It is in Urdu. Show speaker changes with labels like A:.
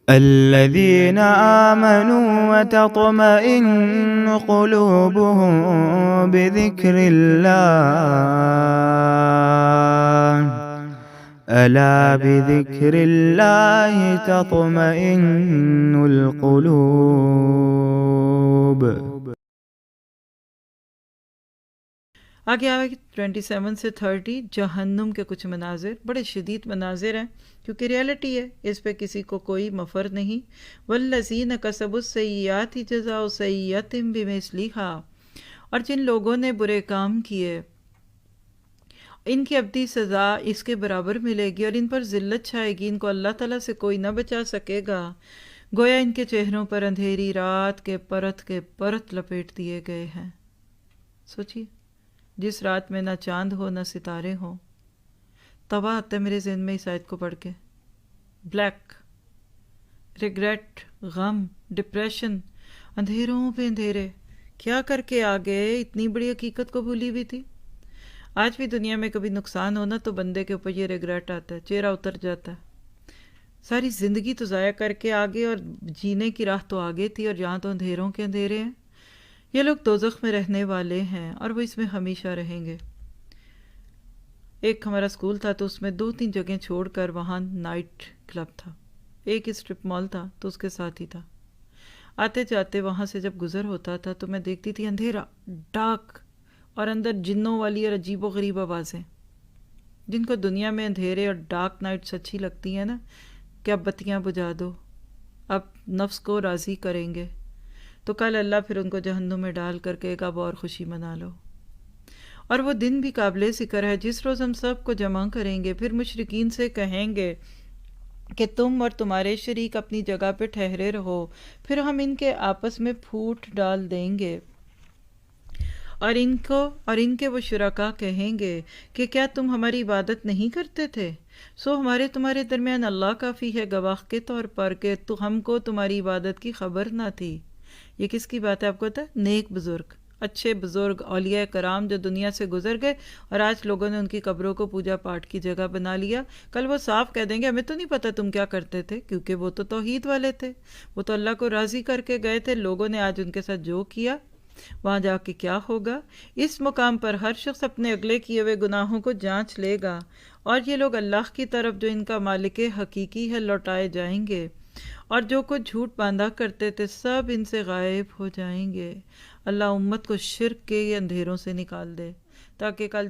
A: الذين آمنوا وتطمئن قلوبهم بذكر الله ألا بذكر الله تطمئن القلوب۔
B: آگے آگے 27 سے 30 جہنم کے کچھ مناظر، بڑے شدید مناظر ہیں کیونکہ ریالٹی ہے، اس پہ کسی کو کوئی مفر نہیں۔ والذین کسبوا السیئات جزاء سیئۃ بمثلھا، اور جن لوگوں نے برے کام کیے ان کی ابدی سزا اس کے برابر ملے گی، اور ان پر ذلت چھائے گی، ان کو اللہ تعالیٰ سے کوئی نہ بچا سکے گا۔ گویا ان کے چہروں پر اندھیری رات کے پرت لپیٹ دیے گئے ہیں۔ سوچیے، جس رات میں نہ چاند ہو نہ ستارے ہوں۔ توا آتا ہے میرے ذہن میں اس آیت کو پڑھ کے، بلیک، ریگریٹ، غم، ڈپریشن، اندھیروں پہ اندھیرے، کیا کر کے آگے اتنی بڑی حقیقت کو بھولی ہوئی تھی۔ آج بھی دنیا میں کبھی نقصان ہونا تو بندے کے اوپر یہ ریگریٹ آتا ہے، چہرہ اتر جاتا ہے، ساری زندگی تو ضائع کر کے آگے، اور جینے کی راہ تو آگے تھی، اور یہاں تو اندھیروں کے اندھیرے ہیں۔ یہ لوگ دوزخ میں رہنے والے ہیں اور وہ اس میں ہمیشہ رہیں گے۔ ایک ہمارا اسکول تھا تو اس میں 2-3 جگہیں چھوڑ کر وہاں نائٹ کلب تھا، ایک اسٹرپ مال تھا تو اس کے ساتھ ہی تھا۔ آتے جاتے وہاں سے جب گزر ہوتا تھا تو میں دیکھتی تھی اندھیرا، ڈارک، اور اندر جنوں والی اور عجیب و غریب آوازیں۔ جن کو دنیا میں اندھیرے اور ڈارک نائٹس اچھی لگتی ہیں نا، کہ اب بتیاں بجھا دو، اب نفس کو راضی کریں گے، تو کل اللہ پھر ان کو جہنم میں ڈال کر کے اب اور خوشی منا لو۔ اور وہ دن بھی قابل ذکر ہے جس روز ہم سب کو جمع کریں گے، پھر مشرکین سے کہیں گے کہ تم اور تمہارے شریک اپنی جگہ پہ ٹھہرے رہو، پھر ہم ان کے آپس میں پھوٹ ڈال دیں گے، اور ان کے وہ شرکا کہیں گے کہ کیا تم ہماری عبادت نہیں کرتے تھے؟ سو ہمارے تمہارے درمیان اللہ کافی ہے گواہ کے طور پر کہ تو ہم کو تمہاری عبادت کی خبر نہ تھی۔ یہ کس کی بات ہے آپ کو پتہ ہے؟ نیک بزرگ، اچھے بزرگ، اولیاء کرام جو دنیا سے گزر گئے، اور آج لوگوں نے ان کی قبروں کو پوجا پاٹ کی جگہ بنا لیا۔ کل وہ صاف کہہ دیں گے ہمیں تو نہیں پتہ تم کیا کرتے تھے، کیونکہ وہ تو توحید والے تھے، وہ تو اللہ کو راضی کر کے گئے تھے۔ لوگوں نے آج ان کے ساتھ جو کیا، وہاں جا کے کیا ہوگا۔ اس مقام پر ہر شخص اپنے اگلے کیے ہوئے گناہوں کو جانچ لے گا، اور یہ لوگ اللہ کی طرف جو ان کا مالک حقیقی ہے لوٹائے جائیں گے، اور جو کچھ جھوٹ باندھا کرتے تھے سب ان سے غائب ہو جائیں گے۔ اللہ امت کو شرک کے اندھیروں سے نکال دے تاکہ کل